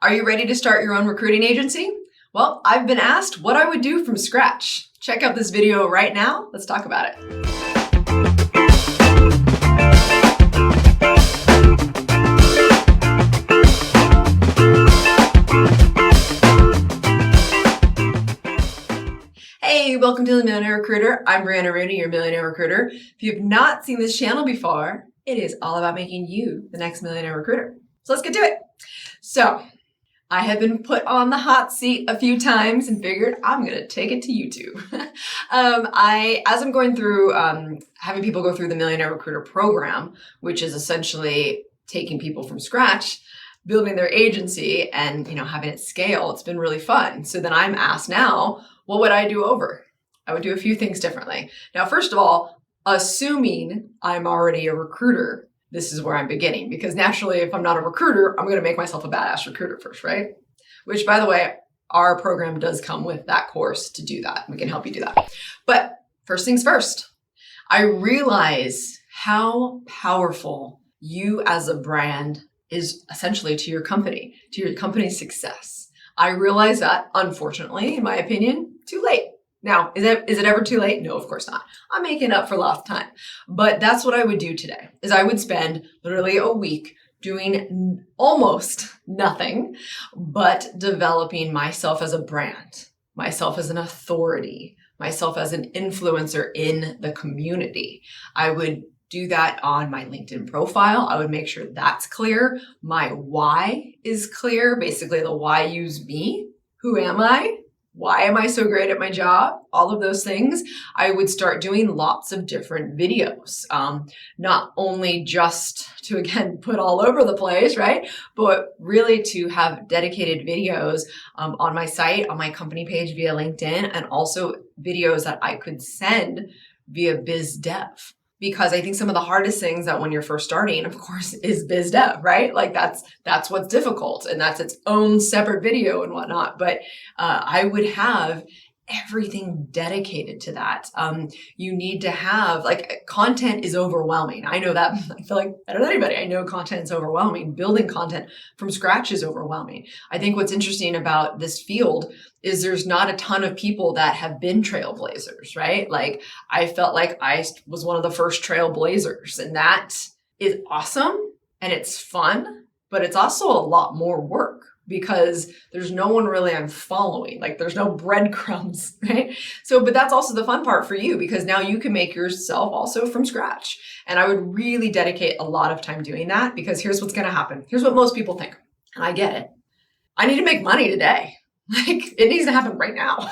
Are you ready to start your own recruiting agency? Well, I've been asked what I would do from scratch. Check out this video right now. Let's talk about it. Hey, welcome to the Millionaire Recruiter. I'm Brianna Rooney, your Millionaire Recruiter. If you have not seen this channel before, it is all about making you the next Millionaire Recruiter. So let's get to it. So I have been put on the hot seat a few times and figured I'm going to take it to YouTube. As I'm going through having people go through the Millionaire Recruiter program, which is essentially taking people from scratch, building their agency and having it scale, it's been really fun. So then I'm asked now, what would I do over? I would do a few things differently. Now, first of all, assuming I'm already a recruiter, this is where I'm beginning, because naturally, if I'm not a recruiter, I'm going to make myself a badass recruiter first, right? Which, by the way, our program does come with that course to do that. We can help you do that. But first things first, I realize how powerful you as a brand is essentially to your company's success. I realize that, unfortunately, in my opinion, too late. Now, is it ever too late? No, of course not. I'm making up for lost time. But that's what I would do today, is I would spend literally a week doing almost nothing but developing myself as a brand, myself as an authority, myself as an influencer in the community. I would do that on my LinkedIn profile. I would make sure that's clear. My why is clear. Basically, the why use me. Who am I? Why am I so great at my job? All of those things. I would start doing lots of different videos, not only just to, again, put all over the place, right? But really to have dedicated videos on my site, on my company page via LinkedIn, and also videos that I could send via Biz Dev. Because I think some of the hardest things that when you're first starting, of course, is Biz Dev, right? Like that's what's difficult, and that's its own separate video and whatnot. But I would have everything dedicated to that. You need to have, content is overwhelming. I know that. I feel like better than anybody. I know content is overwhelming. Building content from scratch is overwhelming. I think what's interesting about this field is there's not a ton of people that have been trailblazers, right? Like I felt like I was one of the first trailblazers, and that is awesome and it's fun, but it's also a lot more work because there's no one really I'm following. Like there's no breadcrumbs, right? So, but that's also the fun part for you, because now you can make yourself also from scratch. And I would really dedicate a lot of time doing that, because here's what's going to happen. Here's what most people think. And I get it. I need to make money today. Like it needs to happen right now.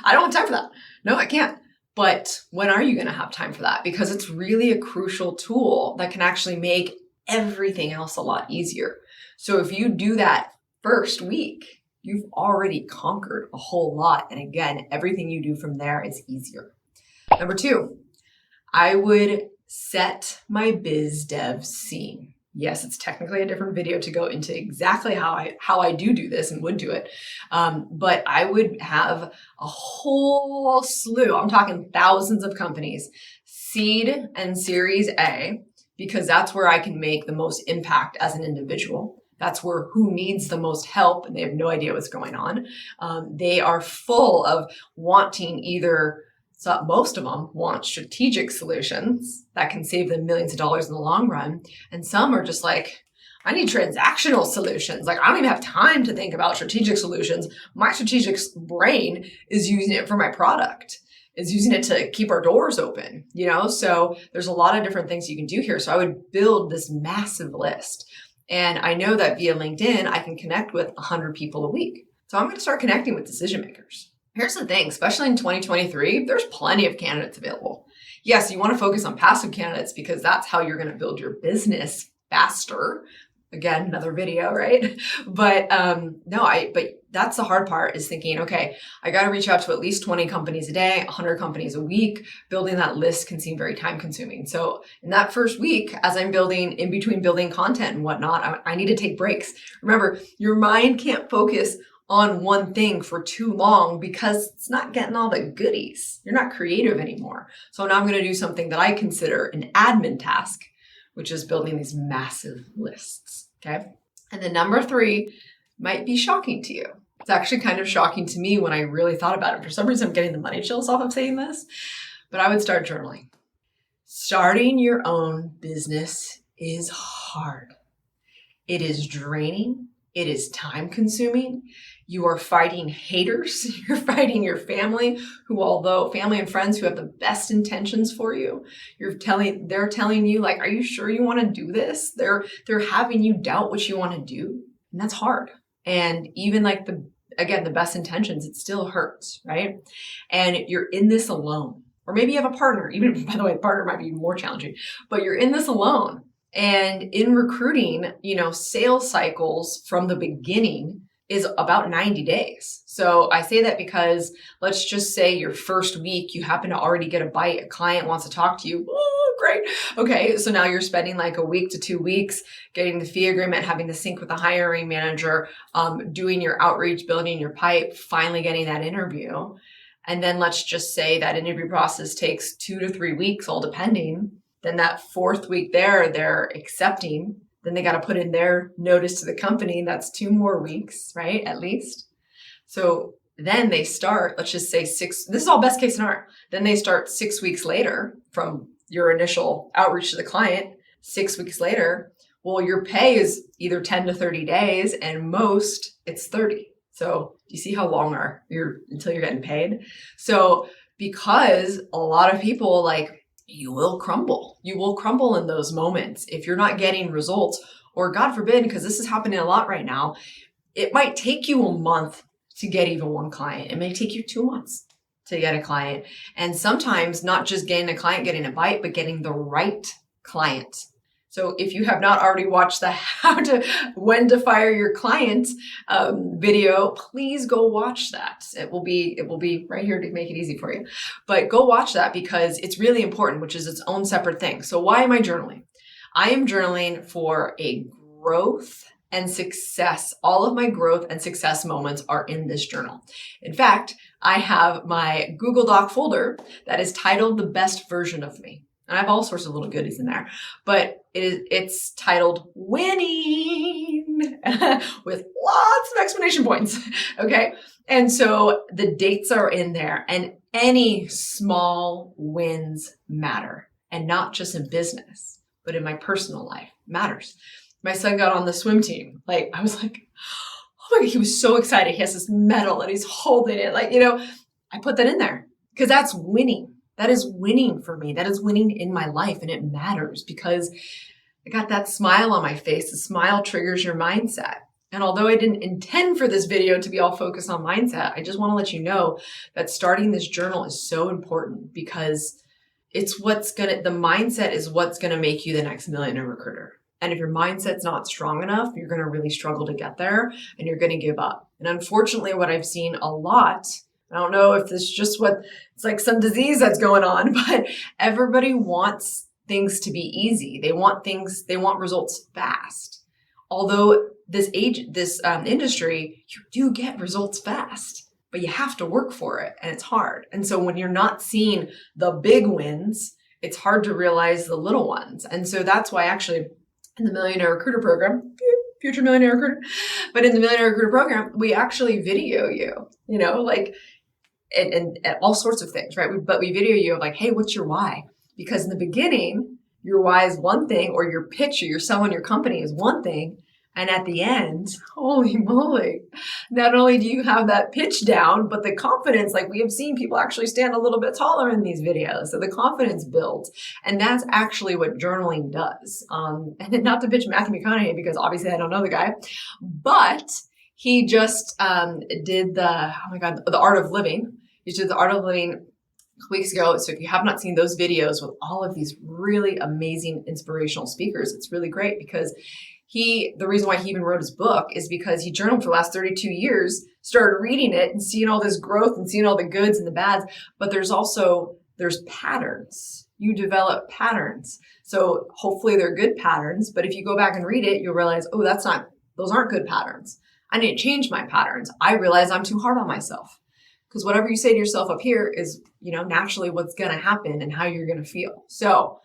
I don't have time for that. No, I can't. But when are you going to have time for that? Because it's really a crucial tool that can actually make everything else a lot easier. So if you do that first week, you've already conquered a whole lot. And again, everything you do from there is easier. Number 2, I would set my Biz Dev scene. Yes, it's technically a different video to go into exactly how I do this and would do it. But I would have a whole slew, I'm talking thousands of companies, seed and series A, because that's where I can make the most impact as an individual. That's where who needs the most help and they have no idea what's going on. They are full of wanting most of them want strategic solutions that can save them millions of dollars in the long run. And some are just like, I need transactional solutions. Like I don't even have time to think about strategic solutions. My strategic brain is using it for my product, is using it to keep our doors open, So there's a lot of different things you can do here. So I would build this massive list. And I know that via LinkedIn, I can connect with 100 people a week. So I'm going to start connecting with decision makers. Here's the thing, especially in 2023, there's plenty of candidates available. Yes, you want to focus on passive candidates because that's how you're going to build your business faster. Again, another video, right? But but that's the hard part, is thinking, okay, I got to reach out to at least 20 companies a day, 100 companies a week. Building that list can seem very time consuming. So in that first week, as I'm in between building content and whatnot, I need to take breaks. Remember, your mind can't focus on one thing for too long because it's not getting all the goodies. You're not creative anymore. So now I'm going to do something that I consider an admin task, which is building these massive lists. Okay. And then number 3, might be shocking to you. It's actually kind of shocking to me when I really thought about it. For some reason, I'm getting the money chills off of saying this, but I would start journaling. Starting your own business is hard. It is draining. It is time consuming. You are fighting haters. You're fighting your family, family and friends who have the best intentions for you. They're telling you like, are you sure you want to do this? They're having you doubt what you want to do. And that's hard. And even like the best intentions, it still hurts, right? And you're in this alone. Or maybe you have a partner. Even, by the way, the partner might be even more challenging, but you're in this alone. And in recruiting, sales cycles from the beginning is about 90 days. So I say that because let's just say your first week, you happen to already get a bite, a client wants to talk to you. Oh, great. Okay. So now you're spending like a week to 2 weeks getting the fee agreement, having to sync with the hiring manager, doing your outreach, building your pipe, finally getting that interview. And then let's just say that interview process takes 2 to 3 weeks, all depending. Then that 4th week they're accepting. Then they got to put in their notice to the company. That's 2 more weeks, right? At least. So then they start, let's just say 6, this is all best case scenario. Then they start 6 weeks later from your initial outreach to the client, 6 weeks later. Well, your pay is either 10 to 30 days and most it's 30. So you see how long until you're getting paid? So because a lot of people you will crumble. You will crumble in those moments if you're not getting results, or God forbid, because this is happening a lot right now, it might take you a month to get even one client. It may take you 2 months to get a client. And sometimes not just getting a client, getting a bite, but getting the right client. So if you have not already watched the when to fire your client video, please go watch that. It will be right here to make it easy for you. But go watch that because it's really important, which is its own separate thing. So why am I journaling? I am journaling for a growth and success. All of my growth and success moments are in this journal. In fact, I have my Google Doc folder that is titled The Best Version of Me. And I have all sorts of little goodies in there, but it's titled Winning with lots of exclamation points. Okay. And so the dates are in there, and any small wins matter, and not just in business, but in my personal life matters. My son got on the swim team. I was like, oh my God, he was so excited. He has this medal and he's holding it. I put that in there because that's winning. That is winning for me. That is winning in my life. And it matters because I got that smile on my face. The smile triggers your mindset. And although I didn't intend for this video to be all focused on mindset, I just want to let you know that starting this journal is so important because the mindset is what's going to make you the next millionaire recruiter. And if your mindset's not strong enough, you're going to really struggle to get there and you're going to give up. And unfortunately, what I've seen a lot, I don't know if this is just it's like some disease that's going on, but everybody wants things to be easy. They want results fast. Although this industry, you do get results fast, but you have to work for it and it's hard. And so when you're not seeing the big wins, it's hard to realize the little ones. And so that's why actually in the Millionaire Recruiter program, future Millionaire Recruiter, but in the Millionaire Recruiter program, we actually video you, and all sorts of things, right? But we video you of hey, what's your why? Because in the beginning, your why is one thing, or your pitch, or you're selling your company is one thing. And at the end, holy moly, not only do you have that pitch down, but the confidence, we have seen people actually stand a little bit taller in these videos. So the confidence builds. And that's actually what journaling does. And not to pitch Matthew McConaughey, because obviously I don't know the guy, but he just did the Art of Living. He did the Art of Living weeks ago. So if you have not seen those videos with all of these really amazing inspirational speakers, it's really great because the reason why he even wrote his book is because he journaled for the last 32 years, started reading it and seeing all this growth and seeing all the goods and the bads. But there's patterns. You develop patterns. So hopefully they're good patterns. But if you go back and read it, you'll realize, those aren't good patterns. I need to change my patterns. I realize I'm too hard on myself. Because whatever you say to yourself up here is, naturally what's going to happen and how you're going to feel. So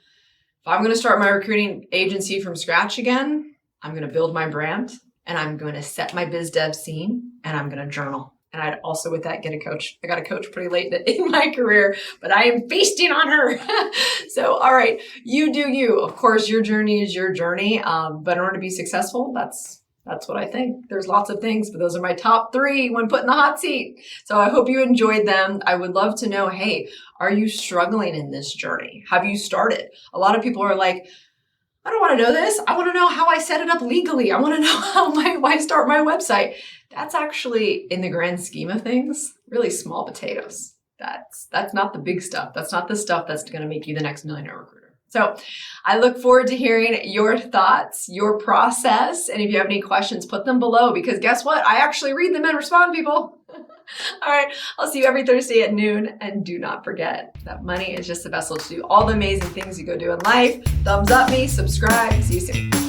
if I'm going to start my recruiting agency from scratch again, I'm going to build my brand and I'm going to set my biz dev scene, and I'm going to journal. And I'd also with that get a coach. I got a coach pretty late in my career, but I am feasting on her. So, all right, you do you. Of course, your journey is your journey. But in order to be successful, that's what I think. There's lots of things, but those are my top 3 when put in the hot seat. So I hope you enjoyed them. I would love to know, hey, are you struggling in this journey? Have you started? A lot of people are like, I don't want to know this. I want to know how I set it up legally. I want to know how I start my website. That's actually, in the grand scheme of things, really small potatoes. That's not the big stuff. That's not the stuff that's going to make you the next millionaire recruiter. So I look forward to hearing your thoughts, your process. And if you have any questions, put them below, because guess what? I actually read them and respond, people. All right. I'll see you every Thursday at noon. And do not forget that money is just a vessel to do all the amazing things you go do in life. Thumbs up me, subscribe. See you soon.